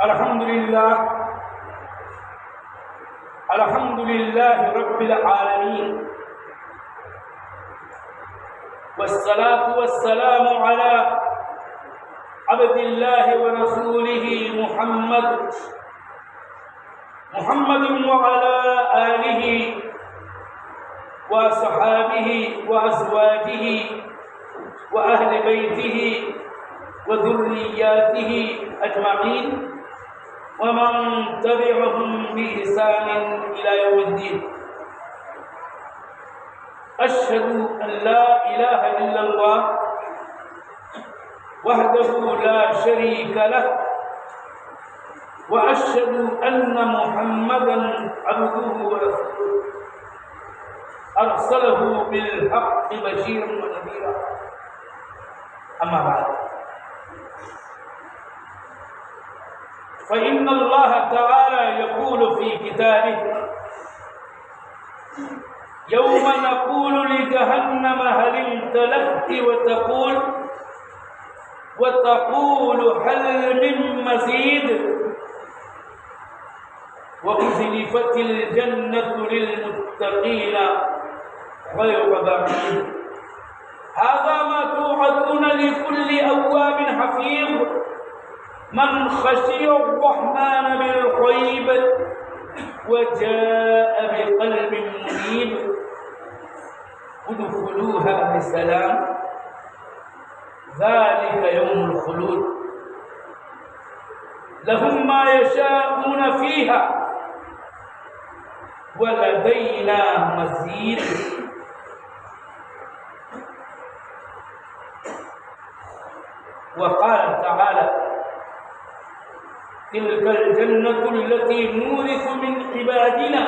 الحمد لله رب العالمين، والصلاة والسلام على عبد الله ورسوله محمد وعلى آله وصحابه وأزواجه وأهل بيته وذرياته أجمعين ومن تبعهم بإحسان إلى يوم الدين. أشهد أن لا إله إلا الله وحده لا شريك له، وأشهد أن محمدا عبده ورسوله أرسله بالحق بشيرا ونذيرا. أما بعد، فإن الله تعالى يقول في كتابه: يوم نقول لجهنم هل امتلأت وتقول هل من مزيد وأزلفت الجنة للمتقين غير بعيد. هذا ما توعدون لكل أواب حفيظ من خشي الرحمن بالغيب وجاء بقلب منيب. ادخلوها بسلام ذلك يوم الخلود لهم ما يشاءون فيها ولدينا مزيد. وقال تعالى: تلك الجنة التي نورث من عبادنا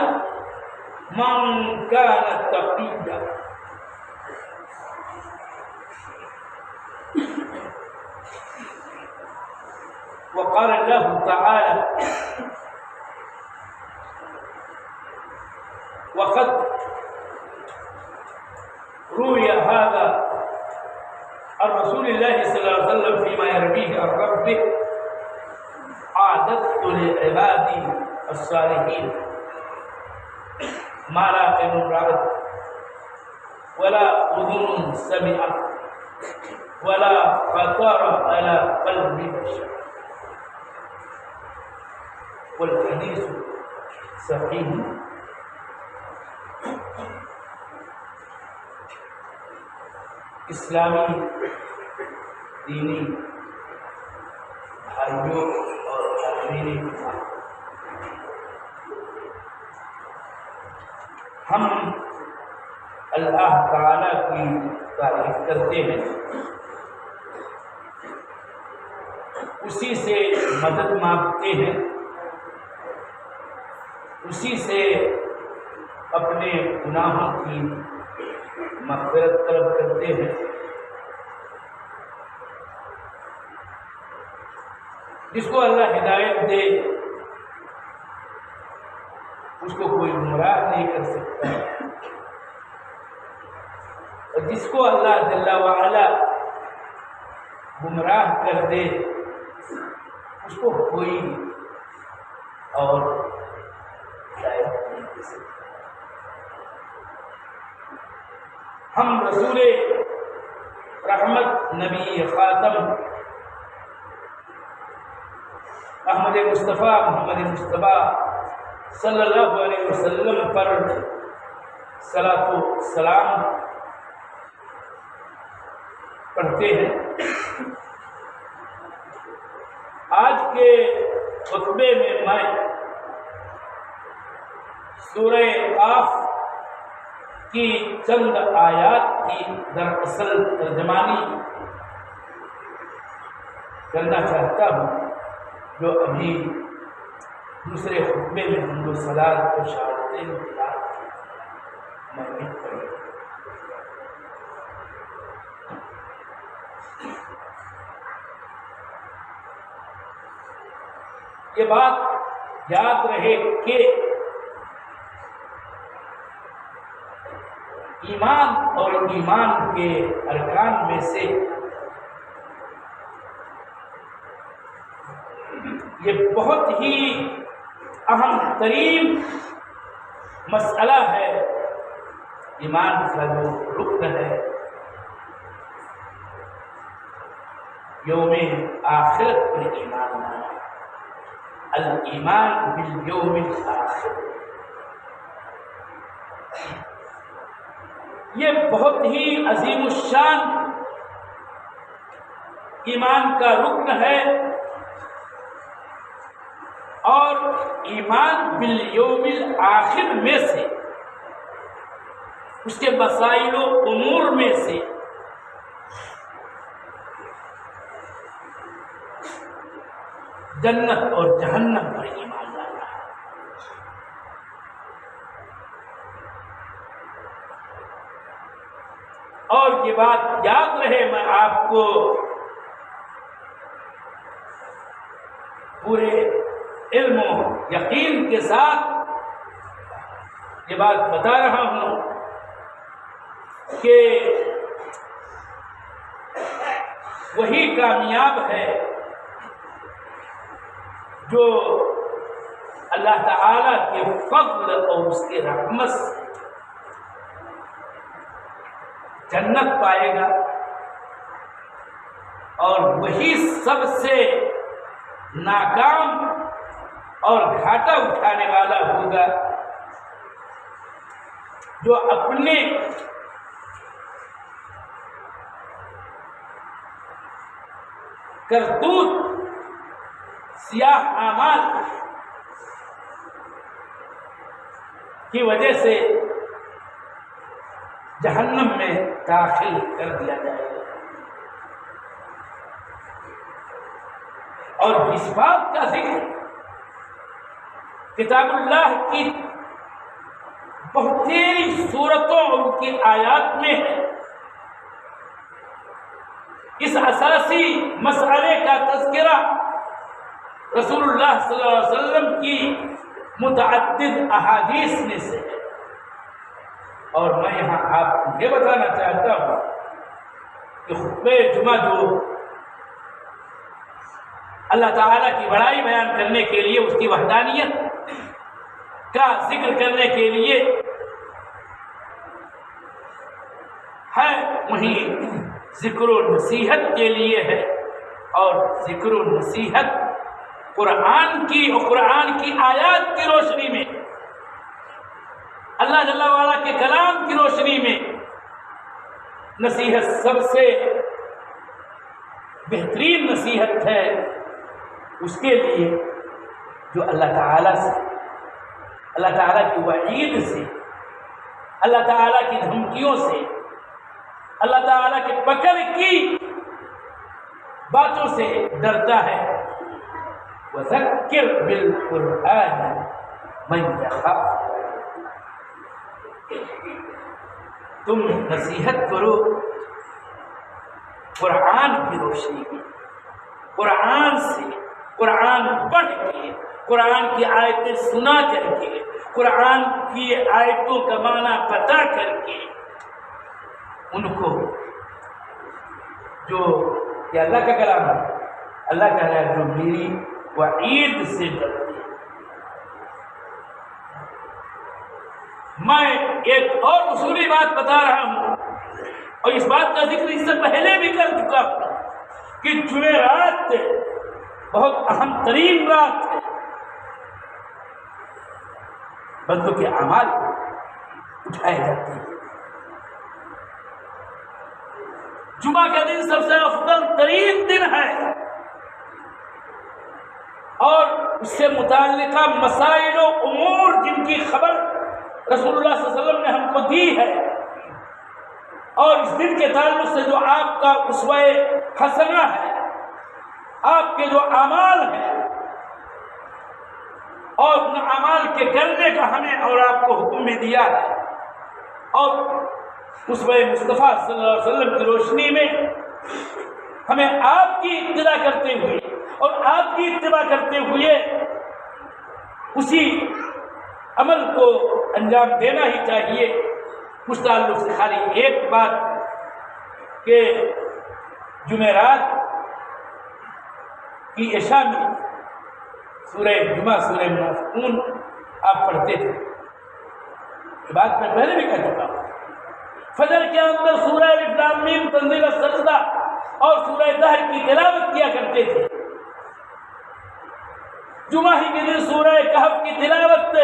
من كان تقيا. وقال الله تعالى: وقد روي هذا عن رسول الله صلى الله عليه وسلم فيما يرويه عن ربه: أعددت لعبادي الصالحين ما لا عين رأت ولا أذن سمعت ولا خطر على قلب بشر. والحديث صحيح. اسلامی دینی بھائیوں اور حاضرین، ہم اللہ تعالی کی تعریف کرتے ہیں، اسی سے مدد مانگتے ہیں، اسی سے اپنے گناہوں کی مغفرت طلب کرتے ہیں۔ جس کو اللہ ہدایت دے اس کو کوئی گمراہ نہیں کر سکتا، اور جس کو اللہ جل وعلا گمراہ کر دے اس کو کوئی اور ہدایت نہیں دے سکتا۔ ہم رسول رحمت نبی خاتم احمد مصطفیٰ محمد مصطفیٰ صلی اللہ علیہ وسلم پر صلاۃ و سلام پڑھتے ہیں۔ آج کے خطبے میں سورہ قاف کی چند آیات کی دراصل ترجمانی کرنا چاہتا ہوں، جو ابھی دوسرے خطبے میں حمد و صلات و شہادتین کے بعد میں نے پڑھی۔ یہ بات یاد رہے کہ ایمان اور ایمان کے ارکان میں سے یہ بہت ہی اہم ترین مسئلہ ہے، ایمان کا جو رکن ہے، یوم آخرت پر ایمان لانا، الایمان بالیوم الآخر۔ یہ بہت ہی عظیم الشان ایمان کا رکن ہے، اور ایمان بالیوم الآخر میں سے، اس کے مسائل و امور میں سے جنت اور جہنم پر ایمان لانا ہے۔ اور یہ بات یاد رہے، میں آپ کو پورے علم و یقین کے ساتھ یہ بات بتا رہا ہوں کہ وہی کامیاب ہے جو اللہ تعالیٰ کے فضل اور اس کے رحمت سے جنت پائے گا، اور وہی سب سے ناکام اور گھاٹا اٹھانے والا ہوگا جو اپنے کرتوت سیاہ اعمال کی وجہ سے جہنم میں داخل کر دیا جائے گا۔ اور اس بات کا ذکر کتاب اللہ کی بہت سی صورتوں اور ان کی آیات میں ہے۔ اس اساسی مسئلے کا تذکرہ رسول اللہ صلی اللہ علیہ وسلم کی متعدد احادیث میں سے ہے، اور میں یہاں آپ کو یہ بتانا چاہتا ہوں کہ خطبہ جمعہ جو اللہ تعالیٰ کی بڑائی بیان کرنے کے لیے، اس کی وحدانیت کا ذکر کرنے کے لیے ہے، وہیں ذکر و نصیحت کے لیے ہے، اور ذکر و نصیحت قرآن کی اور قرآن کی آیات کی روشنی میں، اللہ جل وعلا کے کلام کی روشنی میں نصیحت سب سے بہترین نصیحت ہے اس کے لیے جو اللہ تعالیٰ سے، اللہ تعالیٰ کی وعید سے، اللہ تعالیٰ کی دھمکیوں سے، اللہ تعالیٰ کے پکڑ کی باتوں سے ڈرتا ہے۔ وَذَكِّرْ بِالْقُرْآنِ مَنْ يَخَافُ، تم نصیحت کرو قرآن کی روشنی میں، قرآن سے، قرآن پڑھ کے، قرآن کی آیتیں سنا کر کے، قرآن کی آیتوں کا معنی پتا کر کے، ان کو جو یہ اللہ کا کلام ہے، اللہ کہہ رہا ہے جو میری وعید سے ڈرتے ہیں۔ میں ایک اور اصولی بات بتا رہا ہوں، اور اس بات کا ذکر اس سے پہلے بھی کر چکا ہوں کہ جمعرات بہت اہم ترین رات ہے، بندوں کے اعمال اٹھائے جاتے ہیں۔ جمعہ کا دن سب سے افضل ترین دن ہے، اور اس سے متعلقہ مسائل و امور جن کی خبر رسول اللہ صلی اللہ علیہ وسلم نے ہم کو دی ہے، اور اس دن کے تعلق سے جو آپ کا اسوہ حسنہ ہے، آپ کے جو اعمال ہیں، اور ان اعمال کے کرنے کا ہمیں اور آپ کو حکم میں دیا ہے، اور اسوہ مصطفیٰ صلی اللہ علیہ وسلم کی روشنی میں ہمیں آپ کی اتباع کرتے ہوئے، اور آپ کی اتباع کرتے ہوئے اسی عمل کو انجام دینا ہی چاہیے۔ اس تعلق سے خالی ایک بات کہ جمعرات کی عشاء میں سورہ جمعہ سورہ منافقون آپ پڑھتے تھے، یہ بات میں پہلے بھی کہہ چکا ہوں۔ فجر کے اندر سورہ الف لام میم تنزیل السجدہ اور سورہ دہر کی تلاوت کیا کرتے تھے، جمعہ ہی کے دن سورہ کہف کی تلاوت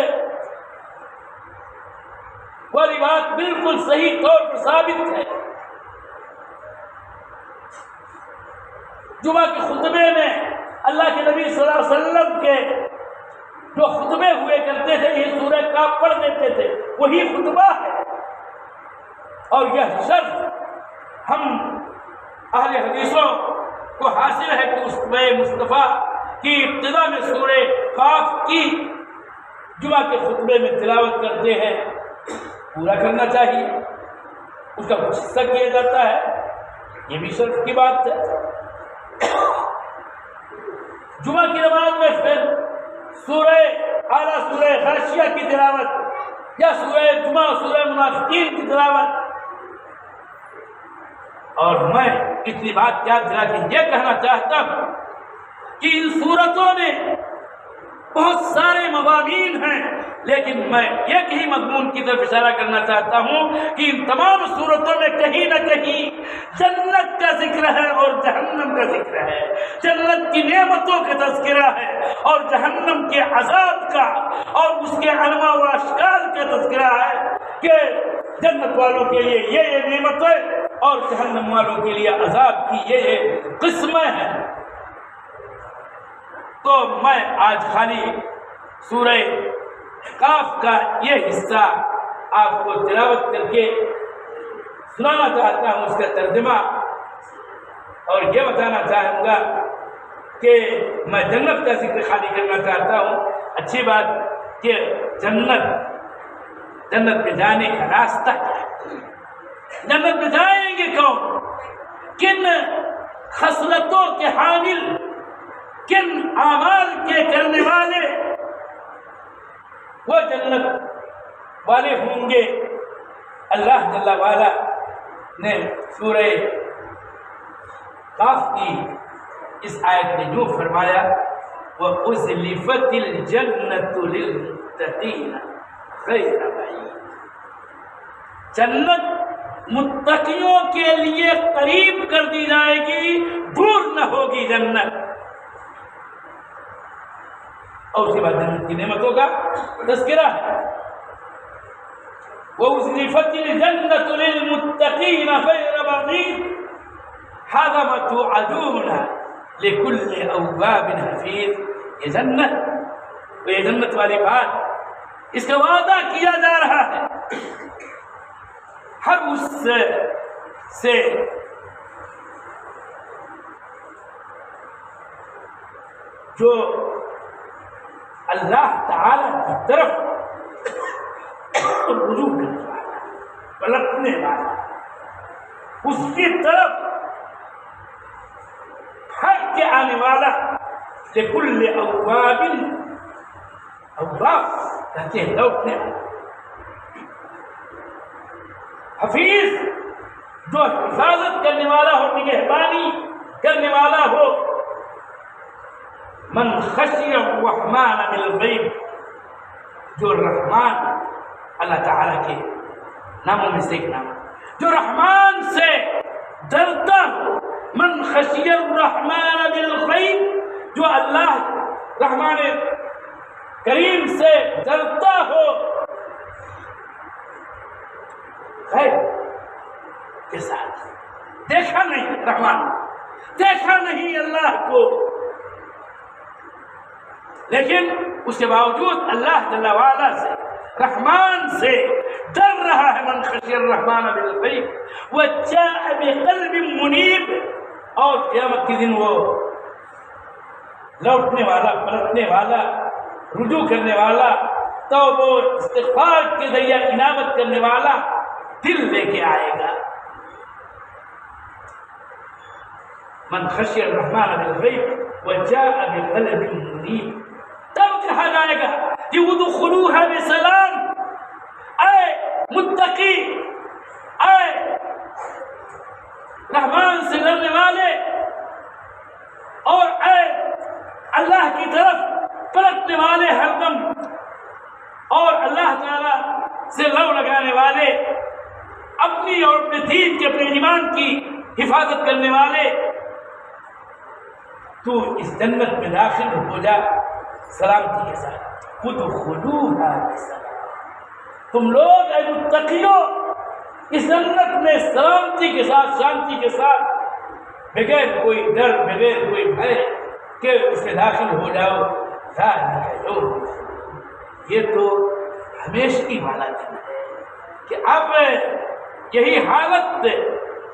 والی بات بالکل صحیح طور پر ثابت ہے۔ جمعہ کے خطبے میں اللہ کے نبی صلی اللہ علیہ وسلم کے جو خطبے ہوئے کرتے تھے یہ سورہ کاف پڑھ دیتے تھے، وہی خطبہ ہے۔ اور یہ شرف ہم اہل حدیثوں کو حاصل ہے کہ اس مصطفیٰ کی ابتدا میں سورہ کاف کی جمعہ کے خطبے میں تلاوت کرتے ہیں، پورا کرنا چاہیے، اس کا کچھ حصہ کیا جاتا ہے، یہ بھی شرف کی بات ہے۔ جمعہ کی نماز میں پھر سورہ اعلیٰ سورہ غاشیہ کی تلاوت یا سورہ جمعہ سورہ منافقین کی تلاوت۔ اور میں اتنی بات یاد دلا کے یہ کہنا چاہتا ہوں کہ ان صورتوں میں بہت سارے مضامین ہیں، لیکن میں ایک ہی مضمون کی طرف اشارہ کرنا چاہتا ہوں کہ ان تمام صورتوں میں کہیں نہ کہیں جنت کا ذکر ہے اور جہنم کا ذکر ہے، جنت کی نعمتوں کا تذکرہ ہے اور جہنم کے عذاب کا اور اس کے انواع و اشکال کا تذکرہ ہے کہ جنت والوں کے لیے یہ نعمتیں اور جہنم والوں کے لیے عذاب کی یہ قسمیں ہیں۔ تو میں آج خالی سورہ کاف کا یہ حصہ آپ کو تلاوت کر کے سنانا چاہتا ہوں، اس کا ترجمہ، اور یہ بتانا چاہوں گا کہ میں جنت کا ذکر خالی کرنا چاہتا ہوں۔ اچھی بات کہ جنت میں جانے کا راستہ ہے، جنت میں جائیں گے کون، کن خصلتوں کے حامل، کن اعمال کے کرنے والے وہ جنت والے ہوں گے۔ اللہ جل وعلا نے سورہ قاف کی اس آیت میں جو فرمایا وَأُزْلِفَتِ الْجَنَّةُ لِلْمُتَّقِينَ غَيْرَ بَعِيدٍ، جنت متقیوں کے لیے قریب کر دی جائے گی، دور نہ ہوگی جنت۔ اور اس کے بعد جنت کی نعمتوں کا تذکرہ ہے، وَأُزْلِفَتِ الْجَنَّةُ لِلْمُتَّقِينَ غَيْرَ بَعِيدٍ هَذَا مَا تُوعَدُونَ لِكُلِّ أَوَّابٍ حَفِيظٍ۔ یہ جنت، یہ جنت والی بات، اس کا وعدہ کیا جا رہا ہے ہر اس سے جو اللہ تعالی کی طرف رجوع کرنے والا، پلٹنے والا، اس کی طرف ہٹ کے آنے والا، لکل اواب، اواب کہتے ہیں لوٹنے والا، حفیظ جو حفاظت کرنے والا ہو، نگہبانی کرنے والا ہو، من خشی الرحمن بالغیب، جو رحمان اللہ تعالیٰ کے ناموں میں سے ایک نام، جو رحمان سے ڈرتا ہو، من خشی الرحمن بالغیب، جو اللہ رحمان کریم سے ڈرتا ہو غیب کے ساتھ، دیکھا نہیں رحمان، دیکھا نہیں اللہ کو، لیکن اس کے باوجود اللہ جل وعلا سے، رحمان سے ڈر رہا ہے۔ من خشی الرحمن بالغیب وجاء بقلب منیب، اور قیامت کے دن وہ لوٹنے والا، پلٹنے والا، رجوع کرنے والا، توبہ و استغفار کے ذریعہ انابت کرنے والا دل لے کے آئے گا۔ من خشی الرحمن بالغیب وجاء بقلب منیب، تب کہا جائے گا کہ ادخلوها بسلام، اے متقی، اے رحمان سے ڈرنے والے، اور اے اللہ کی طرف پلٹنے والے ہردم اور اللہ تعالیٰ سے لو لگانے والے، اپنی اور اپنے دین کے اپنے ایمان کی حفاظت کرنے والے، تو اس جنت میں داخل ہو جا سلامتی کے ساتھ، ادخلوہا بسلام۔ تم لوگ اے متقیوں اس جنت میں سلامتی کے ساتھ، شانتی کے ساتھ، بغیر کوئی ڈر، بغیر کوئی بھے کہ اس میں داخل ہو جاؤ، یہ تو ہمیشگی والا دن ہے کہ اب یہی حالت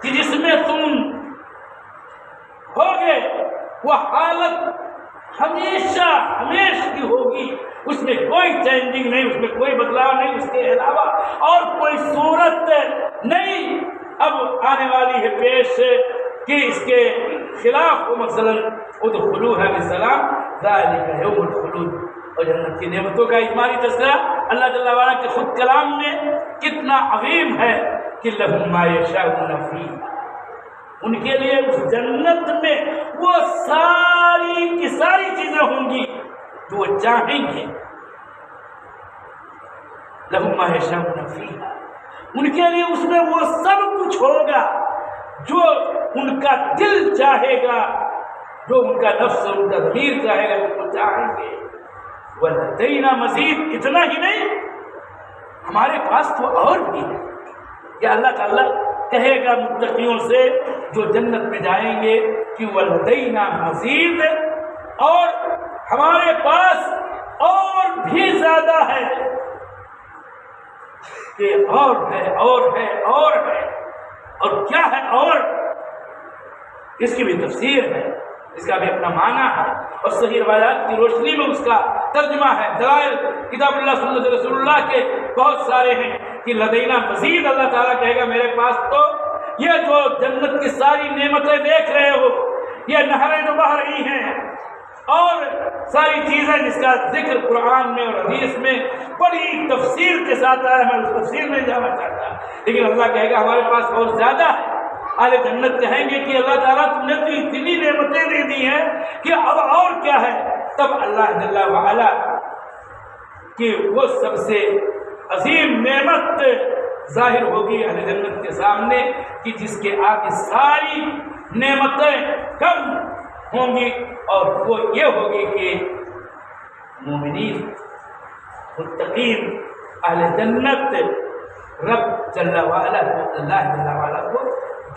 کہ جس میں تم ہوگے وہ حالت ہمیشہ ہمیشہ کی ہوگی، اس میں کوئی چینجنگ نہیں، اس میں کوئی بدلاؤ نہیں، اس کے علاوہ اور کوئی صورت نہیں اب آنے والی ہے پیش کہ اس کے خلاف مثلا ادخلوہا بسلام ذالک یوم الخلود۔ اور جنت کی نعمتوں کا اجمالی تذکرہ اللہ جل وعلا کے خود کلام میں کتنا عظیم ہے کہ لہم ما یشاؤون فیہا، ان کے لیے اس جنت میں وہ ساری کی ساری چیزیں ہوں گی جو وہ چاہیں گے۔ لہم ما یشاؤون فیہا، ان کے لیے اس میں وہ سب کچھ ہوگا جو ان کا دل چاہے گا، جو ان کا نفس اور ان کا ضمیر چاہے گا، وہ چاہیں گے۔ وَلَدَيْنَا مزید، اتنا ہی نہیں ہمارے پاس تو اور بھی ہے۔ یا اللہ تعالیٰ کہے گا متقیوں سے جو جنت میں جائیں گے کہ وَلَدَيْنَا مزید، اور ہمارے پاس اور بھی زیادہ ہے، کہ اور ہے اور ہے اور ہے، اور کیا ہے اور، اس کی بھی تفسیر ہے، اس کا بھی اپنا معنی ہے، اور صحیح روایات کی روشنی میں اس کا ترجمہ ہے۔ دلائل کتاب اللہ سنت رسول اللہ کے بہت سارے ہیں کہ لدینا مزید، اللہ تعالیٰ کہے گا میرے پاس تو یہ جو جنت کی ساری نعمتیں دیکھ رہے ہو، یہ نہریں جو بہہ رہی ہیں اور ساری چیزیں جس کا ذکر قرآن میں اور حدیث میں بڑی تفصیل کے ساتھ آیا، میں اس تفصیل میں جانا چاہتا، لیکن اللہ کہے گا ہمارے پاس اور زیادہ ہے۔ اہل جنت کہیں گے کہ اللہ تعالیٰ تم نے تو اتنی نعمتیں دے دی ہیں کہ اب اور کیا ہے؟ تب اللہ جل وعلا کہ وہ سب سے عظیم نعمت ظاہر ہوگی اہل جنت کے سامنے کہ جس کے آگے ساری نعمتیں کم ہوں گی، اور وہ یہ ہوگی کہ مومنین متقین اہل جنت رب جل وعلا کو، اللہ جل وعلا کو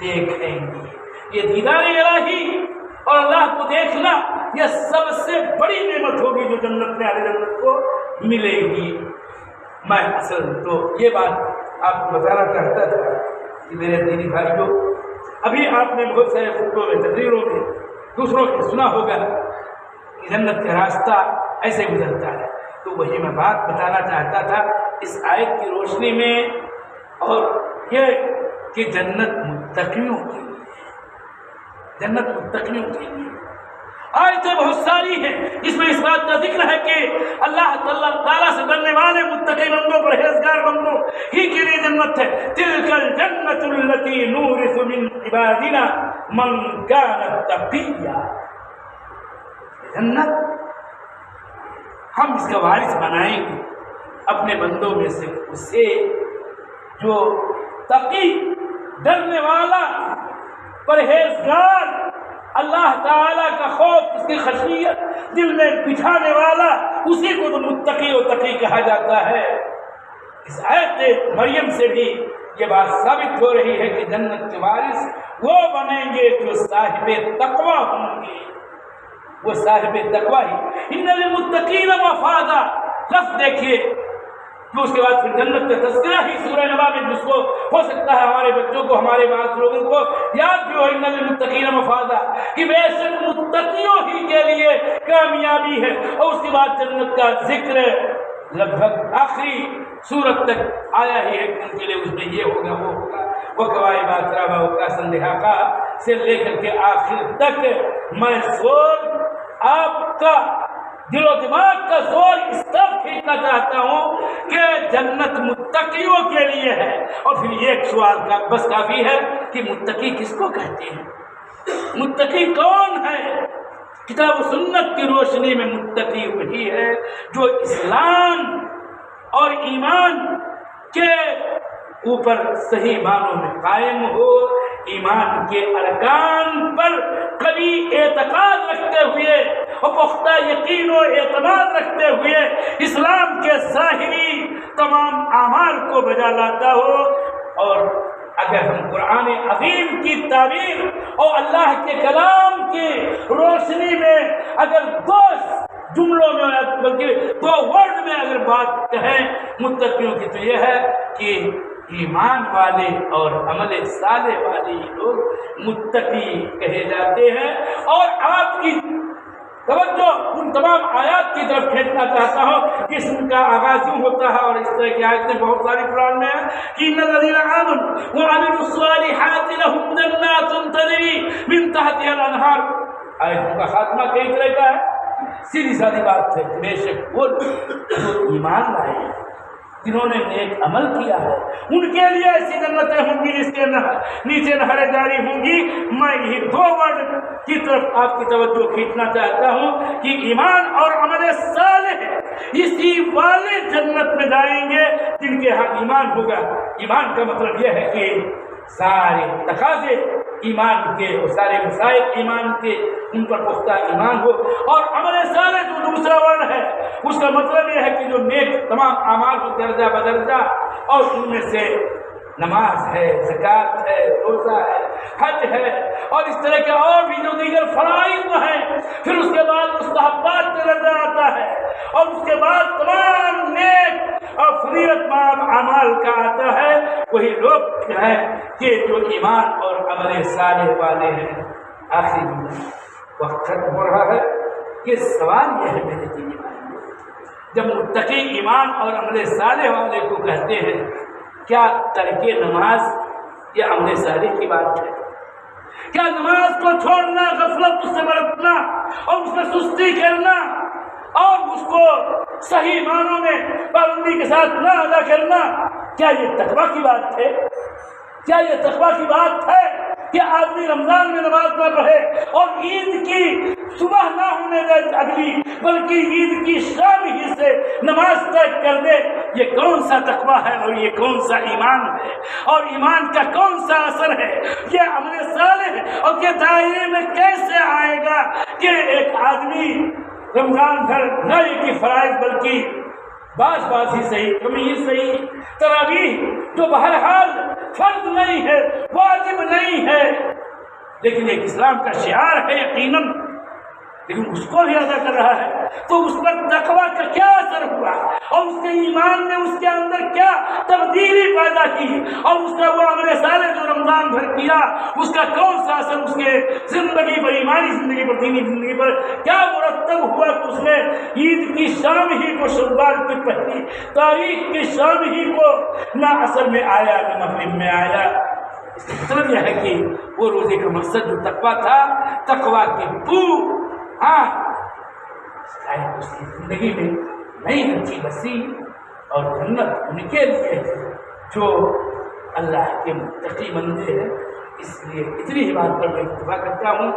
دیکھیں گے۔ یہ دیدار الہی اور اللہ کو دیکھنا یہ سب سے بڑی نعمت ہوگی جو جنت میں اہل جنت کو ملے گی۔ میں اصل تو یہ بات آپ کو بتانا چاہتا تھا کہ میرے دینی بھائیوں، ابھی آپ نے بہت سارے خطبوں میں، تقریروں میں دوسروں کے سنا ہوگا کہ جنت کا راستہ ایسے گزرتا ہے، تو وہی میں بات بتانا چاہتا تھا اس آیت کی روشنی میں، اور یہ کہ جنت متقیوں کے لیے، جنت متقیوں کے لیے آیتیں بہت ساری ہیں جس میں اس بات کا ذکر ہے کہ اللہ تعالیٰ سے ڈرنے والے متقی بندوں، پرہیزگار بندوں ہی کے لیے جنت ہے۔ تلک الجنت التی نورث من عبادنا من کان تقیا، جنت ہم اس کا وارث بنائیں گے اپنے بندوں میں سے اسے جو تقی، ڈرنے والا، پرہیزگار، اللہ تعالیٰ کا خوف، اس کی خشیت دل میں بٹھانے والا، اسی کو تو متقی و تقی کہا جاتا ہے۔ اس آیت مریم سے بھی یہ بات ثابت ہو رہی ہے کہ جنت کے وارث وہ بنیں گے جو صاحب تقوی ہوں گے، وہ صاحب تقوی ہی۔ ان للمتقین مفازا، لفظ دیکھیے، تو اس کے بعد پھر جنت کا تذکرہ ہی سورہ نبا میں، جس کو ہو سکتا ہے ہمارے بچوں کو، ہمارے بعض لوگوں کو یاد بھی ہو، ان للمتقین مفازا، کہ بے شک متقیوں ہی کے لیے کامیابی ہے۔ اور اس کے بعد جنت کا ذکر لگ بھگ آخری سورت تک آیا ہی ہے کہ ان کے لیے اس میں یہ ہوگا وہ ہوگا، وہ قواعد اترابا کا سندھا سے لے کر کے آخر تک میں زور آپ کا دل و دماغ کا زور اس طرف کھینچنا چاہتا ہوں کہ جنت متقیوں کے لیے ہے۔ اور پھر ایک سوال کا بس کافی ہے کہ متقی کس کو کہتے ہیں، متقی کون ہے، کتاب و سنت کی روشنی میں متقی وہی ہے جو اسلام اور ایمان کے اوپر صحیح معنوں میں قائم ہو، ایمان کے ارکان پر قوی اعتقاد رکھتے ہوئے اور پختہ یقین و اعتماد رکھتے ہوئے اسلام کے ظاہری تمام اعمال کو بجا لاتا ہو۔ اور اگر ہم قرآن عظیم کی تعبیر اور اللہ کے کلام کی روشنی میں اگر دو جملوں میں بلکہ دو ورڈ میں اگر بات کہیں متقیوں کی تو یہ ہے کہ ایمان والے اور عمل صالح والے لوگ متقی کہے جاتے ہیں۔ اور آپ کی توجہ ان تمام آیات کی طرف کھینچنا چاہتا ہوں کہ اس کا آغاز یوں ہوتا ہے، اور اس طرح کی آیتیں بہت ساری قرآن میں ہیں کہ ان الذین آمنوا وعملوا الصالحات لهم جنات تجری من تحتها الانہار۔ آیتوں کا خاتمہ کئی طرح کا ہے، سیدھی سادی بات ہے، بے شک وہ جو ایمان لائے ہیں، جنہوں نے نیک عمل کیا ہے، ان کے لیے ایسی جنتیں ہوں گی جس کے نیچے نہریں جاری ہوں گی۔ میں یہ دو ورڈ کی طرف آپ کی توجہ کھینچنا چاہتا ہوں کہ ایمان اور عمل صالح اسی والے جنت میں جائیں گے جن کے ہاں ایمان ہوگا۔ ایمان کا مطلب یہ ہے کہ سارے تقاضے ایمان کے اور سارے مسائل ایمان کے ان پر پختہ ایمان ہو۔ اور عمل صالح جو دوسرا ورڈ ہے اس کا مطلب یہ ہے کہ جو نیک تمام اعمال کو درجہ بدرجہ، اور ان میں سے نماز ہے، زکوٰۃ ہے، روزہ ہے، حج ہے، اور اس طرح کے اور بھی جو دیگر فرائض ہیں، پھر اس کے بعد مستحبات کا درجہ آتا ہے، اور اس کے بعد تمام نیک اور فضیلت مند اعمال کا آتا ہے۔ وہی لوگ ہیں کہ جو ایمان اور عمل صالح والے ہیں۔ آخری وقت ختم ہو رہا ہے کہ سوال یہ ہے میرے دین بھائیو، جب متقی ایمان اور عمل صالح والے کو کہتے ہیں، کیا ترک نماز یا عمل صالح کی بات ہے؟ کیا نماز کو چھوڑنا، غفلت اس سے برتنا اور اس میں سستی کرنا اور اس کو صحیح معنوں میں پابندی کے ساتھ نہ ادا کرنا، کیا یہ تقویٰ کی بات ہے؟ کیا یہ تقویٰ کی بات ہے کہ آدمی رمضان میں نماز نہ پڑھے اور عید کی صبح نہ ہونے دے اگلی، بلکہ عید کی شام ہی سے نماز ترک کر دے؟ یہ کون سا تقویٰ ہے اور یہ کون سا ایمان ہے، اور ایمان کا کون سا اثر ہے؟ یہ عمل صالح اور کے دائرے میں کیسے آئے گا کہ ایک آدمی رمضان بھر نہ کہ فرائض بلکہ بعض ہی صحیح، کمی ہی صحیح، تراویح جو بہرحال فرض نہیں ہے، واجب نہیں ہے، لیکن ایک اسلام کا شعار ہے یقیناً، لیکن اس کو بھی ادا کر رہا ہے، تو اس پر تقویٰ کا کیا اثر ہوا اور اس کے ایمان نے اس کے اندر کیا تبدیلی پیدا کی، اور اس کا وہ عمل صالح جو رمضان بھر کیا اس کا کون سا اثر اس کے زندگی پر، ایمانی زندگی پر، دینی زندگی پر کیا مرتب ہوا کہ اس نے عید کی شام ہی کو، شوال کی پہلی تاریخ کی شام ہی کو نہ عصر میں آیا نہ مغرب میں آیا۔ اس کا مطلب یہ ہے کہ وہ روزے کا مقصد جو تقویٰ تھا، تقویٰ کی بو اس کی زندگی میں نئی اچھی بسی، اور جنت ان کے لیے ہے جو اللہ کے متقی بندے ہیں۔ اس لیے اتنی ہی بات پر میں اتفاق کرتا ہوں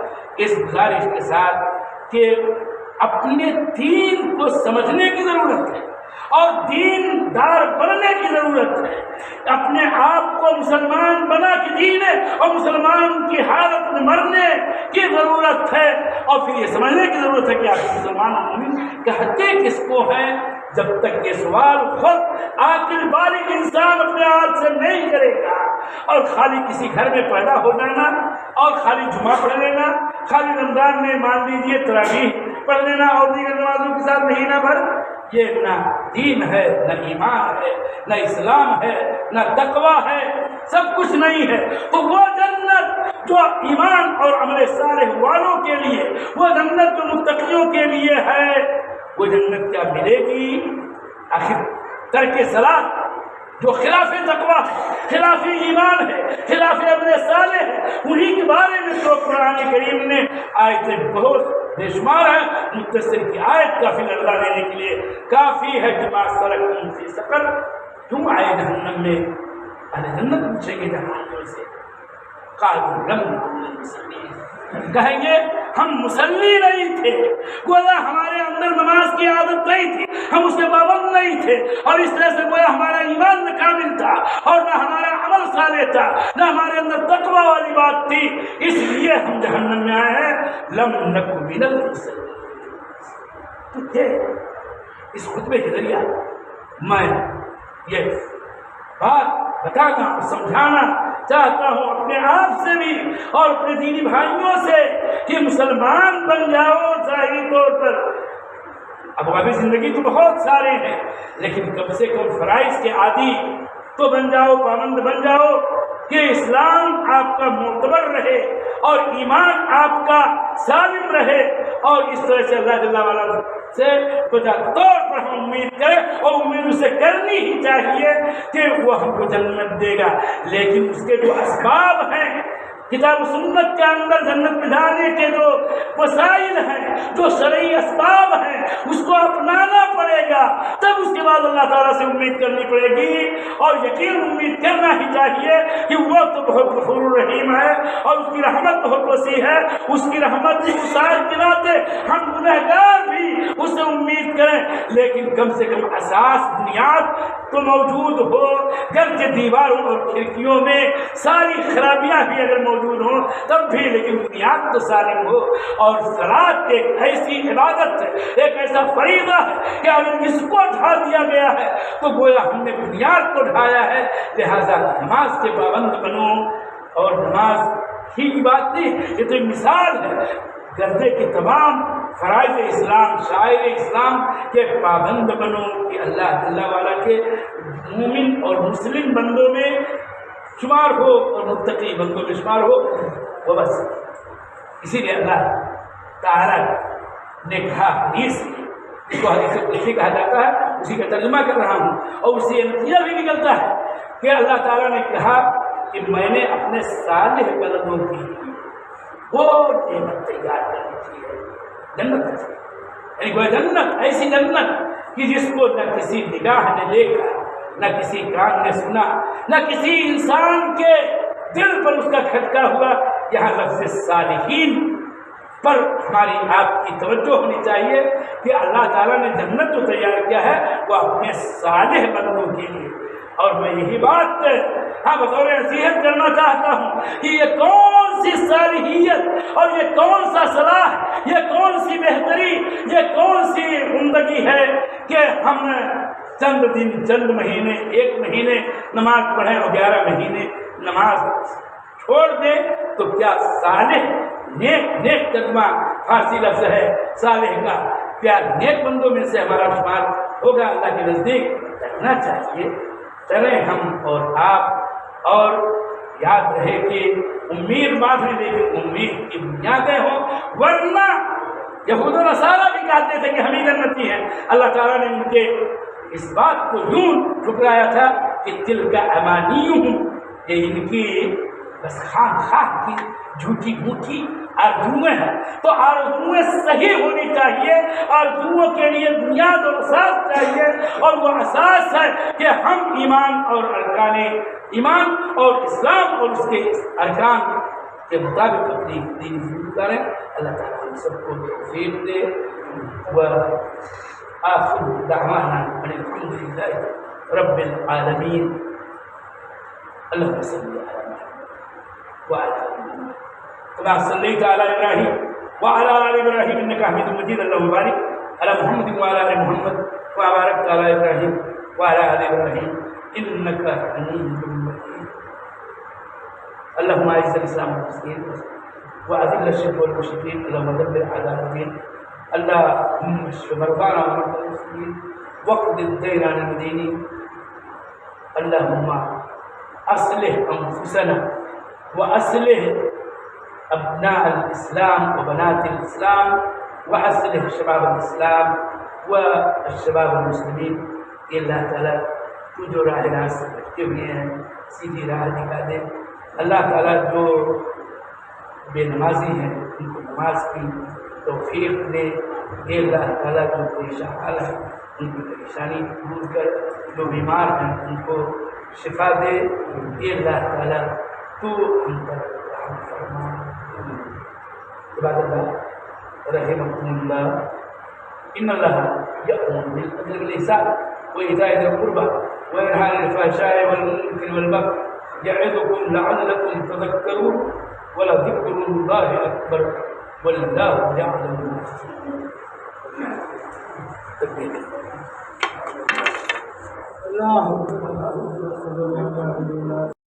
اس گزارش کے ساتھ کہ اپنے دین کو سمجھنے کی ضرورت ہے اور دین دار بننے کی ضرورت ہے، اپنے آپ کو مسلمان بنا کے جینے اور مسلمان کی حالت میں مرنے کی ضرورت ہے، اور پھر یہ سمجھنے کی ضرورت ہے کہ آپ مسلمان مومن کہتے کس کو ہیں، جب تک یہ سوال خود عاقل بالغ انسان اپنے آپ سے نہیں کرے گا، اور خالی کسی گھر میں پیدا ہو جانا اور خالی جمعہ پڑھ لینا، خالی رمضان میں مان لیجیے تراویح پڑھ لینا اور دیگر نمازوں کے ساتھ مہینہ بھر، یہ نہ دین ہے، نہ ایمان ہے، نہ اسلام ہے، نہ تقویٰ ہے، سب کچھ نہیں ہے۔ تو وہ جنت جو ایمان اور عمل صالح والوں کے لیے، وہ جنت جو متقیوں کے لیے ہے، وہ جنت کیا ملے گی؟ آخر ترک صلاۃ جو خلاف تقویٰ ہے، خلاف ایمان ہے، خلاف عمل صالح ہے، انہی کے بارے میں تو قرآن کریم نے آیتیں بہت بے شمار ہے، متصل کی آیت کافی لڑا دینے کے لیے کافی ہے کہ ما سلککم فی سقر، تم آئے جہنم میں؟ اہل جنت پوچھیں گے جہنم سے، قالوا لم نکن من المصلین، کہیں گے ہم مصلی نہیں تھے، گویا ہمارے اندر نماز کی عادت نہیں تھی، ہم اس کے پابند نہیں تھے، اور اس طرح سے گویا ہمارا ایمان نہ کامل تھا اور نہ ہمارا عمل صالح تھا، نہ ہمارے اندر تقوی والی بات تھی، اس لیے ہم جہنم میں آئے ہیں۔ لم نک من المصلین۔ تو اس خطبے کے ذریعہ میں یہ بات بتانا اور سمجھانا چاہتا ہوں اپنے آپ سے بھی اور اپنے دینی بھائیوں سے کہ مسلمان بن جاؤ ظاہری طور پر۔ ابواب زندگی تو بہت سارے ہیں، لیکن کم سے کم فرائض کے عادی تو بن جاؤ، پابند بن جاؤ کہ اسلام آپ کا معتبر رہے اور ایمان آپ کا سالم رہے، اور اس طرح سے اللہ جل وعلا سے بجا طور پر ہم امید کریں، اور امید اسے کرنی ہی چاہیے کہ وہ ہم کو جنت دے گا۔ لیکن اس کے جو اسباب ہیں، کتاب و سنت کے اندر جنت میں جانے کے جو وسائل ہیں، جو شرعی اسباب ہیں، اس کو اپنانا پڑے گا، تب اس کے بعد اللہ تعالیٰ سے امید کرنی پڑے گی، اور یقین امید کرنا ہی چاہیے کہ وہ تو بہت غفور الرحیم ہے اور اس کی رحمت بہت وسیع ہے، اس کی رحمت کی وسعت کے ناطے ہم گنہگار بھی اس سے امید کریں، لیکن کم سے کم اساس بنیاد تو موجود ہو، گرچہ دیواروں اور کھڑکیوں میں ساری خرابیاں بھی اگر موجود ہوں تب بھی، لیکن بنیاد تو سالم ہو۔ اور صلاۃ ایک ایسی عبادت ہے، ایک ایسا فریضہ ہے کہ اگر اس کو ڈھا دیا گیا ہے تو گویا ہم نے بنیاد کو ڈھایا ہے، لہذا نماز کے پابند بنو۔ اور نماز ہی کی بات نہیں، یہ تو ایک مثال ہے، گردے کے تمام فرائض اسلام، شاعر اسلام کے پابند بنو کہ اللہ جل وعلا کے مومن اور مسلم بندوں میں شمار ہو اور متقی بندوں میں شمار ہو، وہ بس۔ اسی لیے اللہ تعالیٰ نے کہا حدیث، اس کو حدیث قدسی کہا جاتا ہے، اسی کا ترجمہ کر رہا ہوں، اور اس سے یہ نتیجہ بھی نکلتا ہے کہ اللہ تعالیٰ نے کہا کہ میں نے اپنے صالح بندوں کی وہ نعمت تیار کر دی ہے، جنت، یعنی وہ جنت، ایسی جنت کہ جس کو نہ کسی نگاہ نے دیکھا، نہ کسی کان نے سنا، نہ کسی انسان کے دل پر اس کا کھٹکا ہوا۔ یہاں لفظ صالحین پر ہماری آپ کی توجہ ہونی چاہیے کہ اللہ تعالیٰ نے جنت جو تیار کیا ہے وہ اپنے صالح بندوں کے لیے۔ اور میں یہی بات بطور نصیحت کرنا چاہتا ہوں کہ یہ کون سی صالحیت اور یہ کون سا صلاح، یہ کون سی بہتری، یہ کون سی زندگی ہے کہ ہم چند دن، چند مہینے، ایک مہینے نماز پڑھیں اور 11 مہینے نماز چھوڑ دیں۔ تو کیا صالح نیک ترجمہ فارسی لفظ ہے صالح کا، کیا نیک بندوں میں سے ہمارا شمار ہوگا؟ اللہ کے نزدیک رکھنا چاہیے۔ چلیں ہم اور آپ، اور یاد رہے کہ امید بات ہے لیکن امید کی بنیادیں ہوں، ورنہ یہود و نصارہ بھی کہتے تھے کہ ہم ہی جنتی ہیں۔ اللہ تعالیٰ نے ان کے اس بات کو یوں ٹھکرایا تھا کہ تلک امانیہم، یہ ان کی بس خواہ کی جھوٹی موٹی آرزویں ہیں۔ تو آرزویں صحیح ہونی چاہیے، آرزوؤں کے لیے بنیاد اور اساس چاہیے، اور وہ اساس ہے کہ ہم ایمان اور ارکان ایمان اور اسلام اور اس کے ارکان کے مطابق اپنی دین زندگی کریں۔ اللہ تعالیٰ ہم سب کو توفیق دے۔ وآخر دعوانا ان الحمد للہ رب العالمین۔ اللهم صل على محمد وعلى آل محمد كما صليت على إبراهيم وعلى آل إبراهيم إنك حميد مجيد، اللهم بارك على محمد وعلى آل محمد وبارك على إبراهيم وعلى آل إبراهيم إنك حميد مجيد۔ اللهم أعز الإسلام والمسلمين وأذل الشرك والمشركين، اللهم دمر أعداء الدين، اللهم اشف مرضانا ومرضى المسلمين واقض الدين عن المدينين، اللهم أصلح أنفسنا وأصلح أبناء الإسلام وبنات الإسلام وأصلح شباب الإسلام والشباب المسلمين۔ کہ اللہ تعالیٰ تو جو راہ راست رکھتے ہوئے ہیں سیدھی راہ دکھا دے۔ اللہ تعالیٰ جو بے نمازی ہیں ان کو نماز کی توفیق دے۔ کہ اللہ تعالیٰ جو پریشان حال ہے ان کی پریشانی دور کر، جو بیمار ہیں ان کو شفا دے۔ کہ اللہ تعالیٰ تو ہم پر رحم فرما۔ عباد اللہ رحمكم الله، ان اللہ یأمر بالعدل والإحسان وإيتاء ذي القربى وينهى عن الفحشاء والمنكر والبغي يعظكم لعلكم تذكرون ولذكر الله أكبر والله يعلم ما تصنعون.